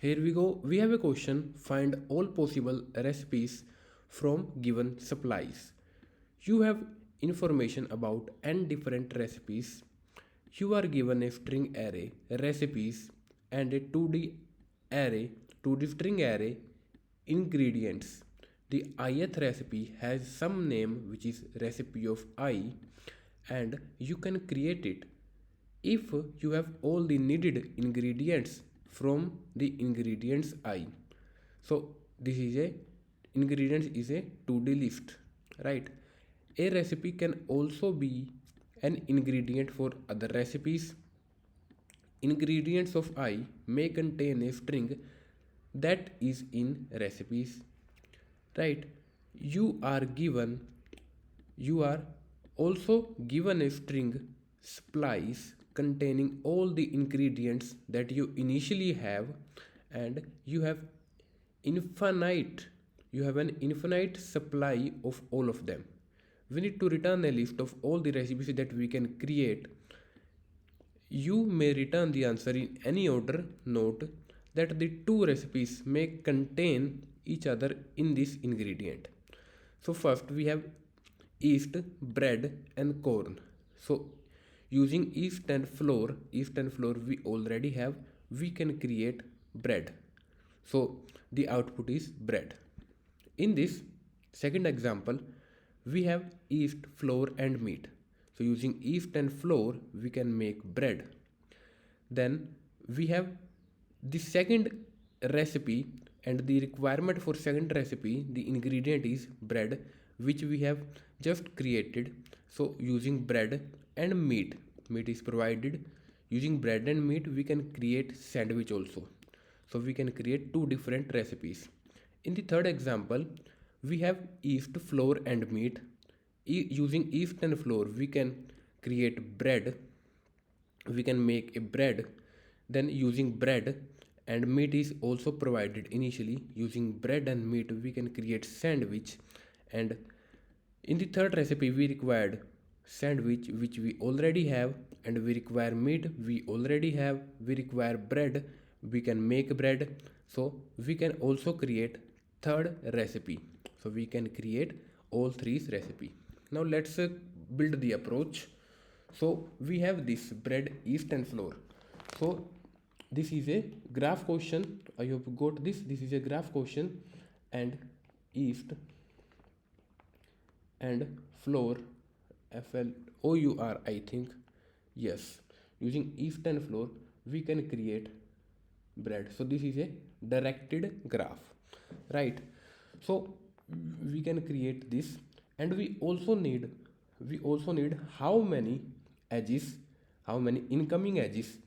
Here we go. We have a question. Find all possible recipes from given supplies. You have information about n different recipes. You are given a string array recipes and a 2D string array ingredients. The ith recipe has some name which is recipe of I, and you can create it if you have all the needed ingredients from the ingredients I. So this is a ingredients is a 2D list, right? A recipe can also be an ingredient for other recipes. Ingredients of I may contain a string that is in recipes, right? You are also given a string supplies containing all the ingredients that you initially have, and infinite you have an infinite supply of all of them. We need to return a list of all the recipes that we can create. You may return the answer in any order. Note that the two recipes may contain each other in this ingredient. So first we have yeast, bread and corn. So using yeast and flour we already have, we can create bread. So the output is bread. In this second example, we have yeast, flour and meat. So using yeast and flour we can make bread. Then we have the second recipe, and the requirement for second recipe, the ingredient is bread, which we have just created. So using bread and meat is provided. Using bread and meat we can create sandwich also. So we can create two different recipes. In the third example, we have yeast, flour and meat. Using yeast and flour we can create bread, we can make a bread. Then using bread and meat is also provided initially. Using bread and meat we can create sandwich. And in the third recipe we required sandwich, which we already have, and we require meat, we already have, we require bread, we can make bread. So we can also create third recipe. So we can create all three recipe. Now let's build the approach. So we have this bread, yeast and flour. So this is a graph question. I hope you got this. This is a graph question. And yeast and flour, flour, I think. Yes, using yeast and flour we can create bread. So this is a directed graph, right? So we can create this, and we also need how many edges, how many incoming edges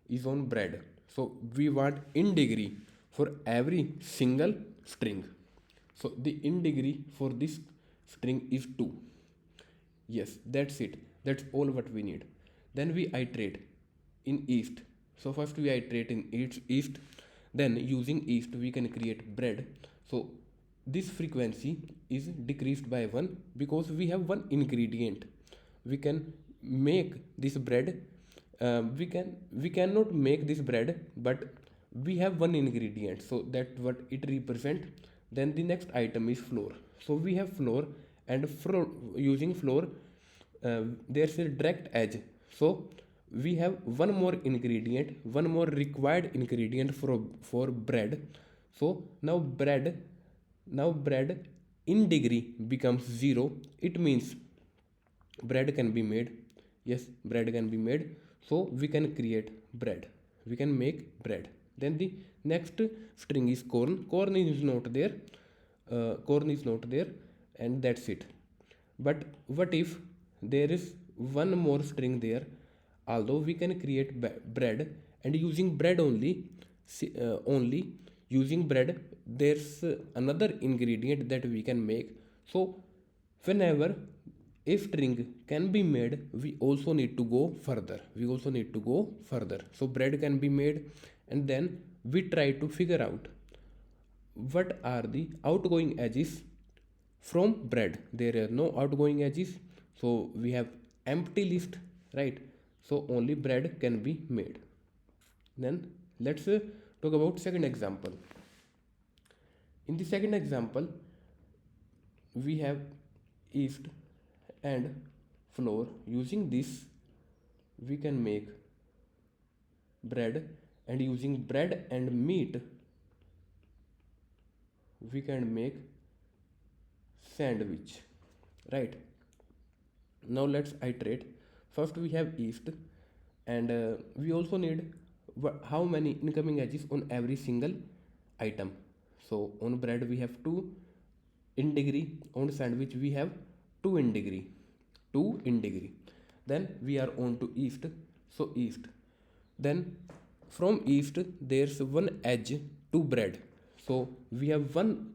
is on bread. So we want in degree for every single string. So the in degree for this string is 2. Yes, that's it. That's all what we need. Then we iterate in yeast. So first we iterate in yeast. Then using yeast we can create bread. So this frequency is decreased by 1 because we have one ingredient. We can make this bread. We cannot make this bread, but we have one ingredient, so that what it represent. Then the next item is flour. So we have flour, and using flour there's a direct edge. So we have one more ingredient, one more required ingredient for bread. So now bread in degree becomes 0. It means bread can be made. Yes, bread can be made. So we can create bread, we can make bread. Then the next string is corn is not there. And that's it. But what if there is one more string there? Although we can create bread, and using bread only using bread, there's another ingredient that we can make. So whenever a string can be made, we also need to go further. So bread can be made, and then we try to figure out what are the outgoing edges from bread. There are no outgoing edges, so we have empty list, right? So only bread can be made. Then let's talk about second example. In the second example, we have yeast and flour. Using this, we can make bread, and using bread and meat, we can make sandwich, right? Now let's iterate. First we have yeast, and we also need how many incoming edges on every single item. So on bread we have 2 in degree, on sandwich we have 2 in degree, 2 in degree. Then we are on to yeast, so yeast. Then from yeast there's one edge to bread, so we have one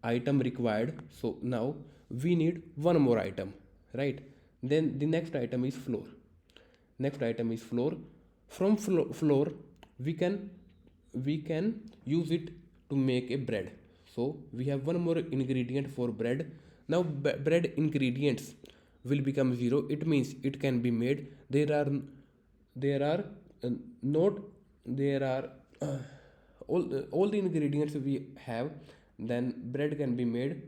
item required, so now we need one more item, right? Then the next item is flour. Next item is flour. From flour we can use it to make a bread, so we have one more ingredient for bread. Now bread ingredients will become 0, it means it can be made. There are not there are all the ingredients we have, then bread can be made.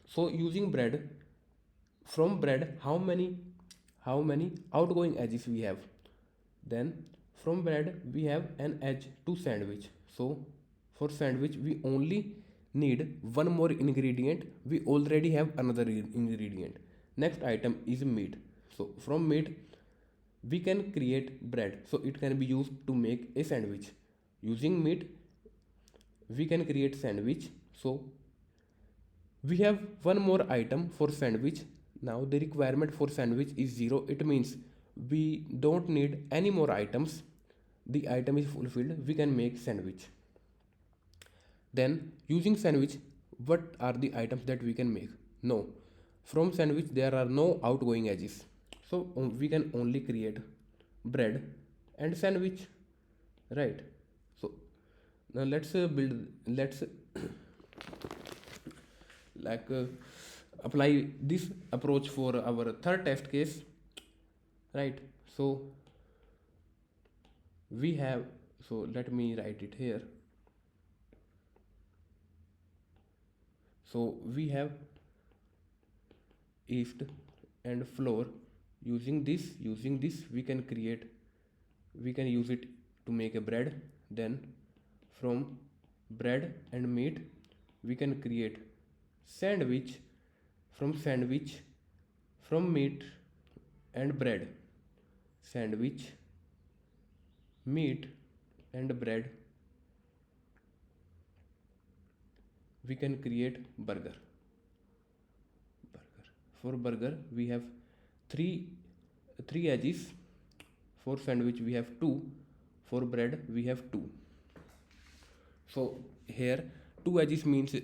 So using bread, from bread how many outgoing edges we have? Then from bread we have an edge to sandwich, so for sandwich we only need one more ingredient, we already have another ingredient. Next item is meat, so from meat we can create bread, so it can be used to make a sandwich. Using meat we can create sandwich, so we have one more item for sandwich. Now the requirement for sandwich is 0, it means we don't need any more items, the item is fulfilled, we can make sandwich. Then using sandwich, what are the items that we can make? No, from sandwich there are no outgoing edges, so we can only create bread and sandwich, right? So now let's like apply this approach for our third test case, right? So we have, so let me write it here. So we have yeast and flour. Using this we can use it to make a bread. Then from bread and meat we can create sandwich. From meat and bread, sandwich, meat and bread, we can create burger. For burger we have three edges, for sandwich we have 2, for bread we have 2. So here 2 edges means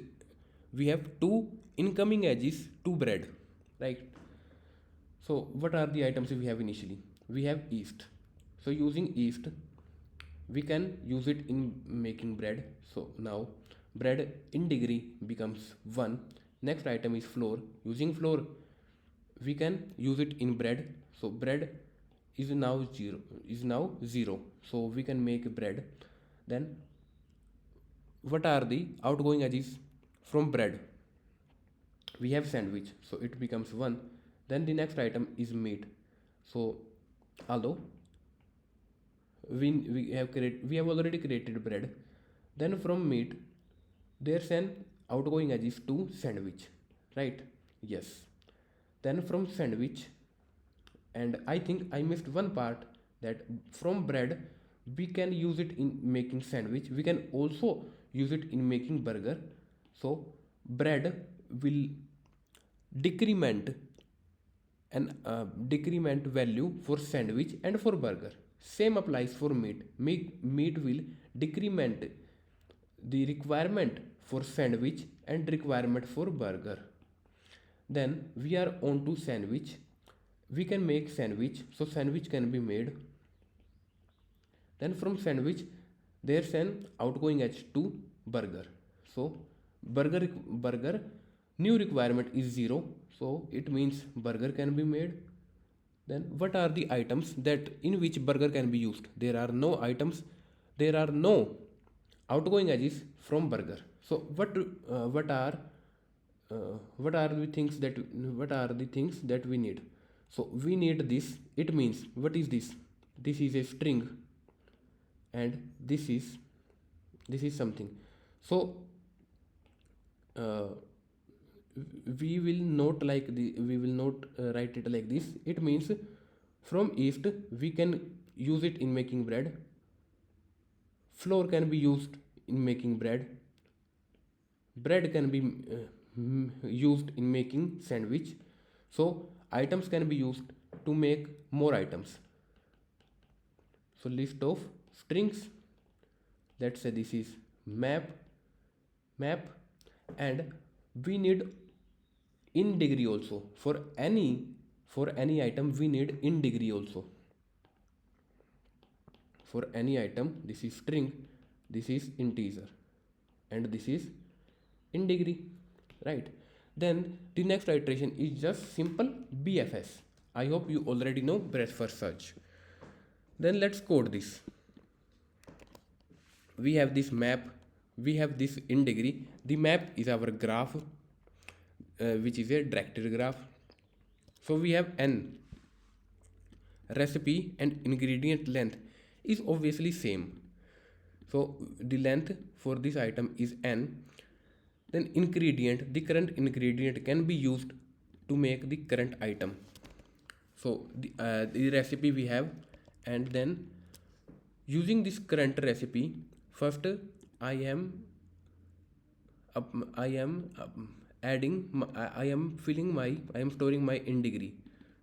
we have 2 incoming edges to bread, right? So what are the items we have initially? We have yeast, so using yeast we can use it in making bread, so now bread in degree becomes 1. Next item is flour. Using flour we can use it in bread, so bread is now 0, so we can make bread. Then what are the outgoing edges from bread? We have sandwich, so it becomes 1. Then the next item is meat, so although we have already created bread, then from meat there's an outgoing edge is to sandwich, right? Yes. Then from sandwich, and I think I missed one part, that from bread we can use it in making sandwich, we can also use it in making burger. So bread will decrement decrement value for sandwich and for burger. Same applies for meat. Meat will decrement the requirement for sandwich and requirement for burger. Then we are on to sandwich. We can make sandwich, so sandwich can be made. Then from sandwich there's an outgoing edge to burger, so burger new requirement is 0, so it means burger can be made. Then what are the items that in which burger can be used? There are no items, there are no outgoing edges from burger. So what are the things that we need? So we need this. It means, what is this? This is a string, and this is something. So uh, we will not write it like this. It means from yeast we can use it in making bread. Flour can be used in making bread. Bread can be used in making sandwich. So items can be used to make more items. So list of strings, let's say this is map, and we need in degree also. For any item we need in degree also. For any item, this is string, this is integer, and this is in degree, right? Then the next iteration is just simple BFS. I hope you already know breadth first search. Then let's code this. We have this map, we have this in degree. The map is our graph, which is a directed graph. So we have n. Recipe and ingredient length is obviously same. So the length for this item is n. Then ingredient, the current ingredient can be used to make the current item. So the recipe we have, and then using this current recipe, first I am storing my in degree.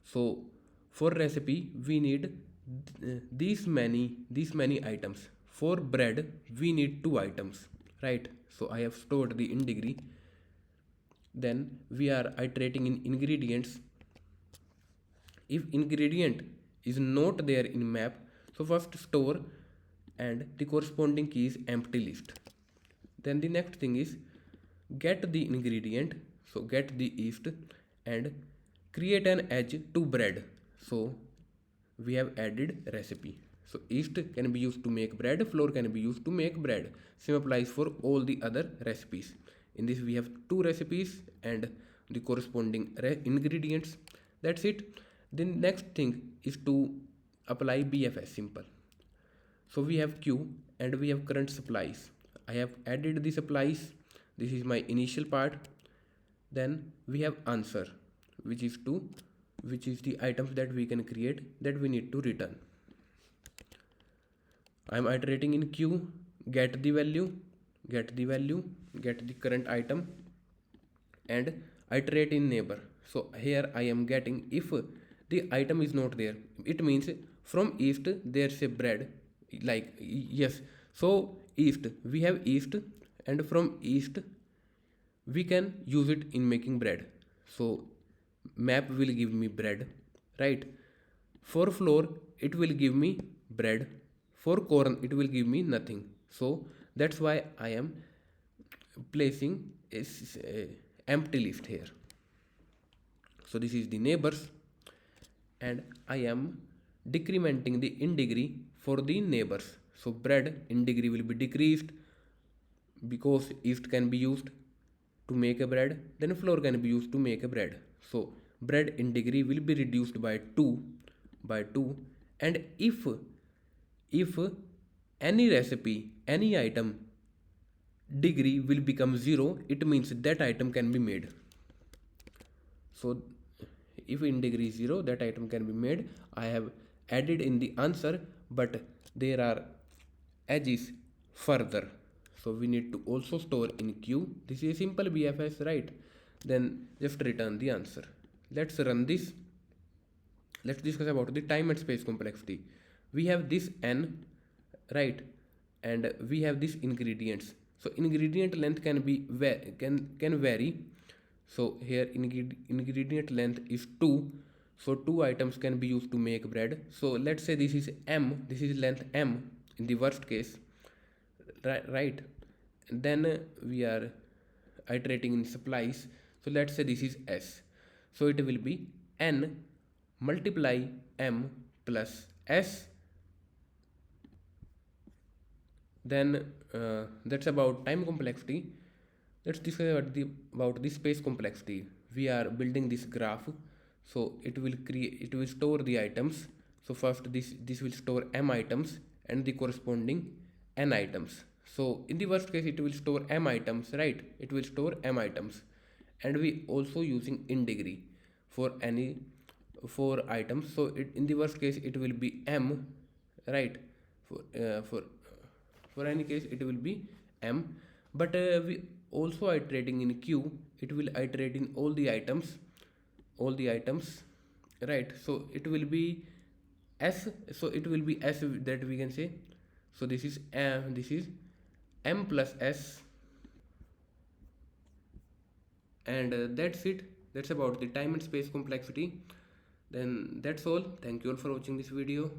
So for recipe we need these many items. For bread we need 2 items, right? So I have stored the in degree. Then we are iterating in ingredients. If ingredient is not there in map, so first store, and the corresponding key is empty list. Then the next thing is get the ingredient, so get the yeast, and create an edge to bread. So we have added recipe. So yeast can be used to make bread, flour can be used to make bread. Same applies for all the other recipes. In this we have 2 recipes and the corresponding ingredients. That's it. The next thing is to apply BFS, simple. So we have Q and we have current supplies. I have added the supplies. This is my initial part. Then we have answer, which is the items that we can create that we need to return. I am iterating in Q, get the value, get the current item, and iterate in neighbor. So here I am getting, if the item is not there, it means from east there's a bread, like, yes. So east, we have east, and from east we can use it in making bread. So map will give me bread, right? For flour it will give me bread. For corn it will give me nothing. So that's why I am placing a empty list here. So this is the neighbors, and I am decrementing the in degree for the neighbors. So bread in degree will be decreased because yeast can be used to make a bread, then flour can be used to make a bread. So bread in degree will be reduced by 2, and if any recipe, any item degree will become 0, it means that item can be made. So if in degree 0, that item can be made. I have added in the answer, but there are edges further, so we need to also store in Q. This is a simple BFS, right? Then just return the answer. Let's run this. Let's discuss about the time and space complexity. We have this n, right, and we have this ingredients. So ingredient length can vary. So here ingredient length is 2. So 2 items can be used to make bread. So let's say this is m, this is length m in the worst case, right? And then we are iterating in supplies. So let's say this is s. So it will be n multiply m plus s Then that's about time complexity. Let's discuss about the space complexity. We are building this graph, so it will store the items. So first this will store m items and the corresponding n items. So in the worst case it will store m items, right? It will store m items, and we also using in degree for any 4 items. So in the worst case it will be m, right? For any case it will be m, but we also iterating in queue. It will iterate in all the items, right? So it will be s. So it will be s, that we can say. So this is m plus s, and that's it. That's about the time and space complexity. Then that's all. Thank you all for watching this video.